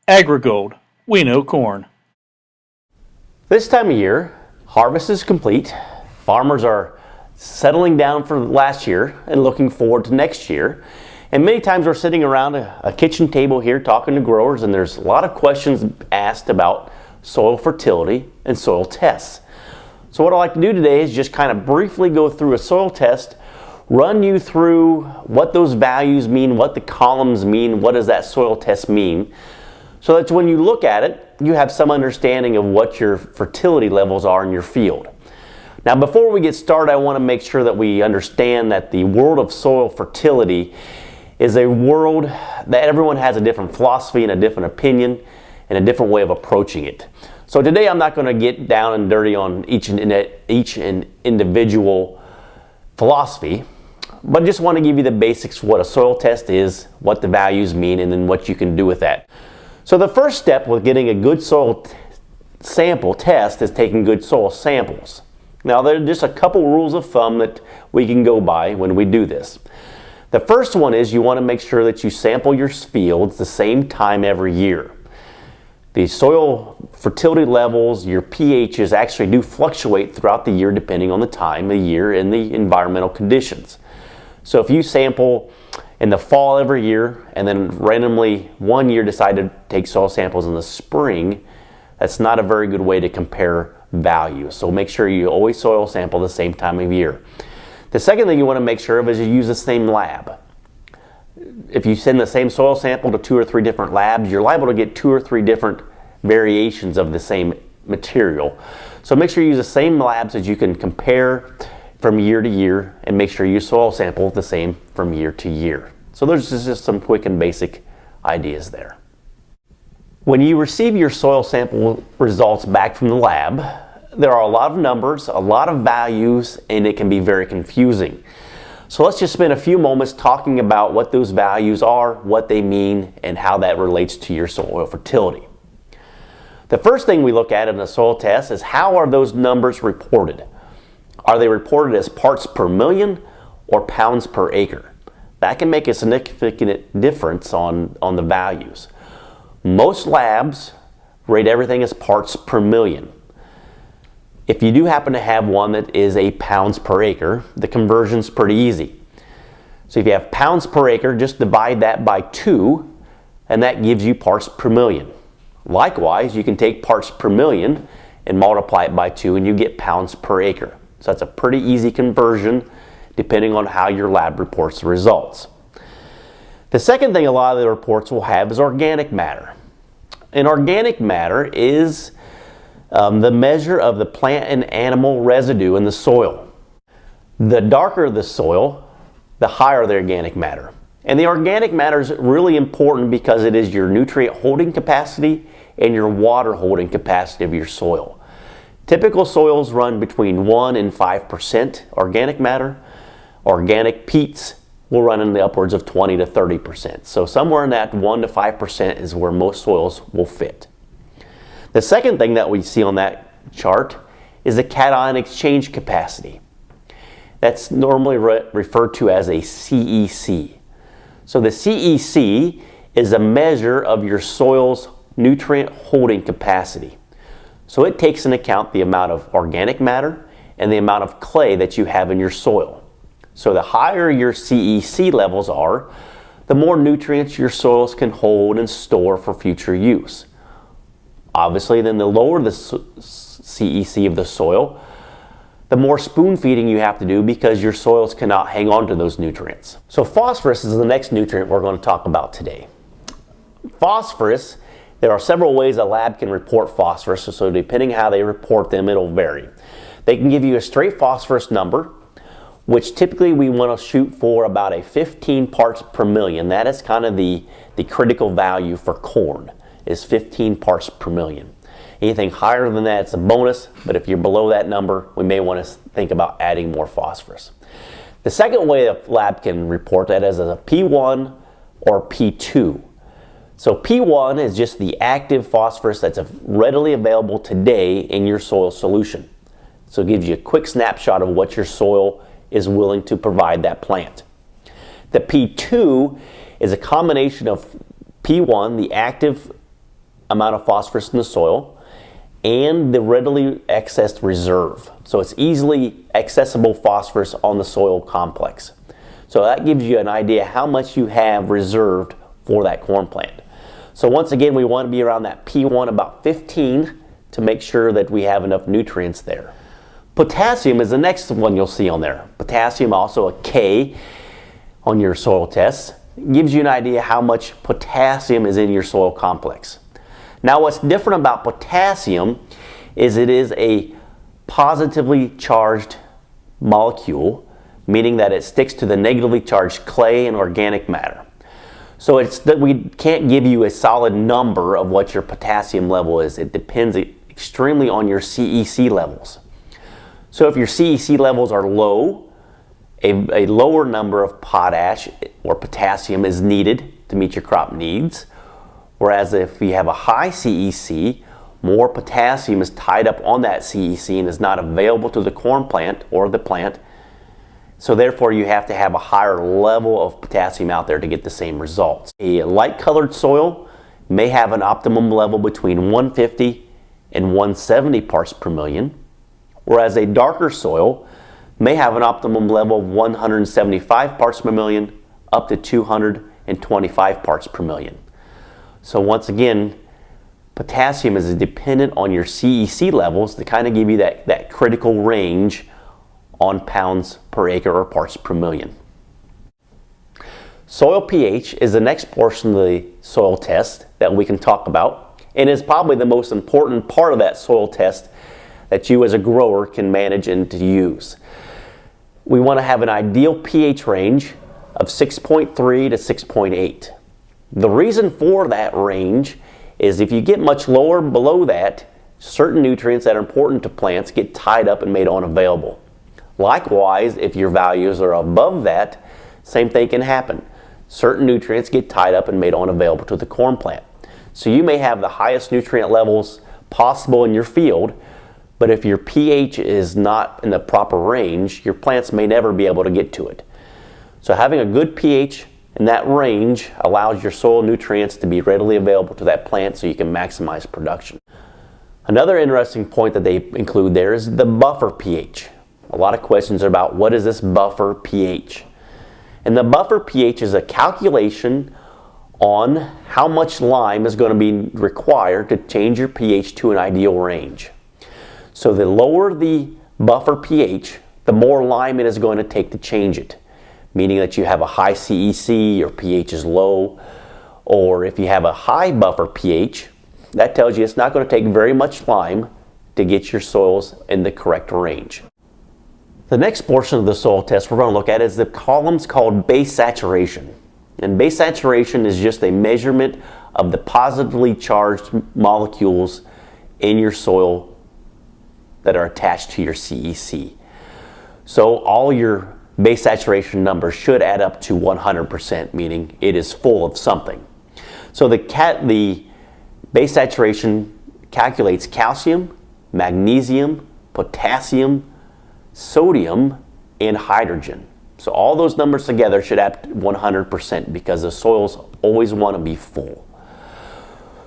AgriGold, we know corn. This time of year, harvest is complete. Farmers are settling down for last year and looking forward to next year. And many times we're sitting around a kitchen table here talking to growers, and there's a lot of questions asked about soil fertility and soil tests. So what I'd like to do today is just kind of briefly go through a soil test, run you through what those values mean, what the columns mean, what does that soil test mean, so that when you look at it, you have some understanding of what your fertility levels are in your field. Now, before we get started, I want to make sure that we understand that the world of soil fertility is a world that everyone has a different philosophy and a different opinion and a different way of approaching it. So today I'm not going to get down and dirty on each individual philosophy, but just want to give you the basics, what a soil test is, what the values mean, and then what you can do with that. So the first step with getting a good soil sample test is taking good soil samples. Now, there are just a couple rules of thumb that we can go by when we do this. The first one is you want to make sure that you sample your fields the same time every year. The soil fertility levels, your pHs actually do fluctuate throughout the year depending on the time of year and the environmental conditions. So if you sample in the fall every year and then randomly one year decide to take soil samples in the spring, that's not a very good way to compare values. So make sure you always soil sample the same time of year. The second thing you want to make sure of is you use the same lab. If you send the same soil sample to 2 or 3 different labs, you're liable to get 2 or 3 different variations of the same material. So make sure you use the same labs that you can compare from year to year, and make sure you soil sample the same from year to year. So there's just some quick and basic ideas there. When you receive your soil sample results back from the lab, there are a lot of numbers, a lot of values, and it can be very confusing. So let's just spend a few moments talking about what those values are, what they mean, and how that relates to your soil fertility. The first thing we look at in a soil test is how are those numbers reported? Are they reported as parts per million or pounds per acre? That can make a significant difference on the values. Most labs rate everything as parts per million. If you do happen to have one that is a pounds per acre, the conversion's pretty easy. So if you have pounds per acre, just divide that by 2, and that gives you parts per million. Likewise, you can take parts per million and multiply it by 2, and you get pounds per acre. So that's a pretty easy conversion depending on how your lab reports the results. The second thing a lot of the reports will have is organic matter. And organic matter is the measure of the plant and animal residue in the soil. The darker the soil, the higher the organic matter. And the organic matter is really important because it is your nutrient holding capacity and your water holding capacity of your soil. Typical soils run between 1 and 5% organic matter. Organic peats will run in the upwards of 20 to 30%. So somewhere in that 1 to 5% is where most soils will fit. The second thing that we see on that chart is the cation exchange capacity. That's normally referred to as a CEC. So the CEC is a measure of your soil's nutrient holding capacity. So it takes into account the amount of organic matter and the amount of clay that you have in your soil. So the higher your CEC levels are, the more nutrients your soils can hold and store for future use. Obviously, then the lower the CEC of the soil, the more spoon feeding you have to do because your soils cannot hang on to those nutrients. So phosphorus is the next nutrient we're going to talk about today. Phosphorus, there are several ways a lab can report phosphorus, so depending how they report them, it'll vary. They can give you a straight phosphorus number, which typically we want to shoot for about a 15 parts per million. That is kind of the critical value for corn, is 15 parts per million. Anything higher than that, it's a bonus, but if you're below that number, we may want to think about adding more phosphorus. The second way a lab can report that is a P1 or P2. So P1 is just the active phosphorus that's readily available today in your soil solution. So it gives you a quick snapshot of what your soil is willing to provide that plant. The P2 is a combination of P1, the active amount of phosphorus in the soil and the readily accessed reserve. So it's easily accessible phosphorus on the soil complex. So that gives you an idea how much you have reserved for that corn plant. So once again, we want to be around that P1 about 15 to make sure that we have enough nutrients there. Potassium is the next one you'll see on there. Potassium, also a K on your soil tests, gives you an idea how much potassium is in your soil complex. Now what's different about potassium is it is a positively charged molecule, meaning that it sticks to the negatively charged clay and organic matter. So it's that we can't give you a solid number of what your potassium level is. It depends extremely on your CEC levels. So if your CEC levels are low, a lower number of potash or potassium is needed to meet your crop needs. Whereas if you have a high CEC, more potassium is tied up on that CEC and is not available to the corn plant or the plant. So therefore you have to have a higher level of potassium out there to get the same results. A light colored soil may have an optimum level between 150 and 170 parts per million, whereas a darker soil may have an optimum level of 175 parts per million up to 225 parts per million. So once again, potassium is dependent on your CEC levels to kind of give you that critical range on pounds per acre or parts per million. Soil pH is the next portion of the soil test that we can talk about, and is probably the most important part of that soil test that you as a grower can manage and to use. We want to have an ideal pH range of 6.3 to 6.8. The reason for that range is if you get much lower below that, certain nutrients that are important to plants get tied up and made unavailable. Likewise, if your values are above that, same thing can happen. Certain nutrients get tied up and made unavailable to the corn plant. So you may have the highest nutrient levels possible in your field, but if your pH is not in the proper range, your plants may never be able to get to it. So having a good pH in that range allows your soil nutrients to be readily available to that plant so you can maximize production. Another interesting point that they include there is the buffer pH. A lot of questions are about what is this buffer pH? And the buffer pH is a calculation on how much lime is going to be required to change your pH to an ideal range. So the lower the buffer pH, the more lime it is going to take to change it. Meaning that you have a high CEC, your pH is low, or if you have a high buffer pH, that tells you it's not going to take very much lime to get your soils in the correct range. The next portion of the soil test we're going to look at is the columns called base saturation. And base saturation is just a measurement of the positively charged molecules in your soil that are attached to your CEC. So all your base saturation numbers should add up to 100%, meaning it is full of something. So the base saturation calculates calcium, magnesium, potassium, sodium, and hydrogen. So all those numbers together should add 100% because the soils always want to be full.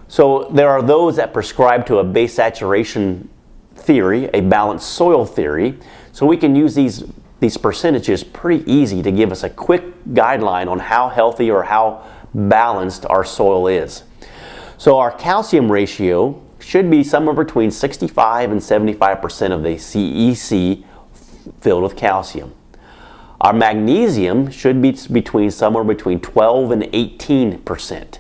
So there are those that prescribe to a base saturation theory, a balanced soil theory. So we can use these percentages pretty easy to give us a quick guideline on how healthy or how balanced our soil is. So our calcium ratio should be somewhere between 65 and 75% of the CEC filled with calcium. Our magnesium should be somewhere between 12 and 18%.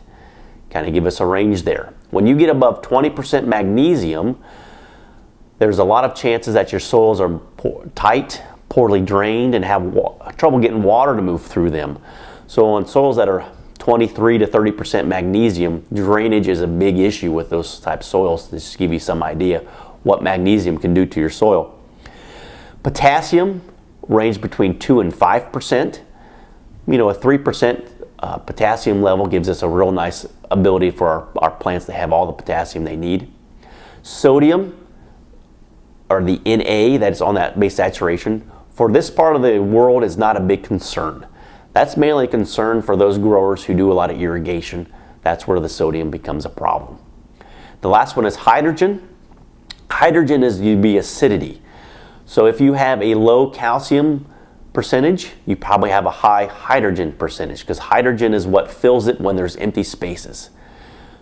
Kind of give us a range there. When you get above 20% magnesium, there's a lot of chances that your soils are tight, poorly drained, and have trouble getting water to move through them. So on soils that are 23 to 30% magnesium, drainage is a big issue with those type of soils. To just give you some idea what magnesium can do to your soil. Potassium range between 2 and 5%. You know, a 3% potassium level gives us a real nice ability for our plants to have all the potassium they need. Sodium, or the Na that is on that base saturation, for this part of the world is not a big concern. That's mainly a concern for those growers who do a lot of irrigation. That's where the sodium becomes a problem. The last one is hydrogen. Hydrogen is you'd be acidity. So if you have a low calcium percentage, you probably have a high hydrogen percentage, because hydrogen is what fills it when there's empty spaces.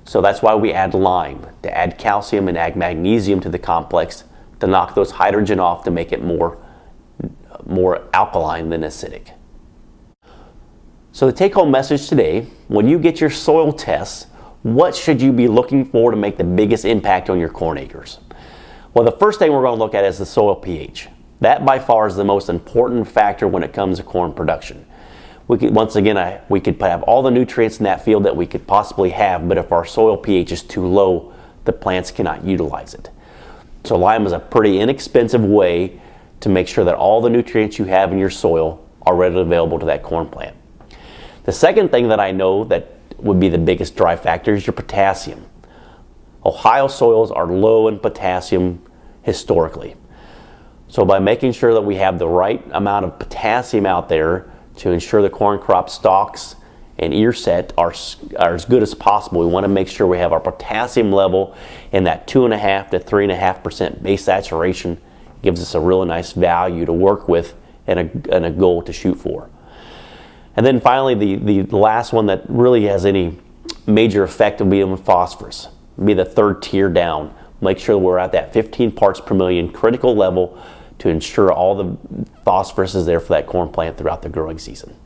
So that's why we add lime, to add calcium and add magnesium to the complex to knock those hydrogen off to make it more alkaline than acidic. So the take-home message today, when you get your soil tests, what should you be looking for to make the biggest impact on your corn acres? Well, the first thing we're going to look at is the soil pH. That by far is the most important factor when it comes to corn production. We could have all the nutrients in that field that we could possibly have, but if our soil pH is too low, the plants cannot utilize it. So lime is a pretty inexpensive way to make sure that all the nutrients you have in your soil are readily available to that corn plant. The second thing that I know that would be the biggest drive factor is your potassium. Ohio soils are low in potassium historically. So by making sure that we have the right amount of potassium out there to ensure the corn crop stalks and ear set are as good as possible, we want to make sure we have our potassium level in that 2.5 to 3.5% base saturation. Gives us a really nice value to work with and a goal to shoot for. And then finally, the last one that really has any major effect will be on phosphorus. Be the third tier down. Make sure we're at that 15 parts per million critical level to ensure all the phosphorus is there for that corn plant throughout the growing season.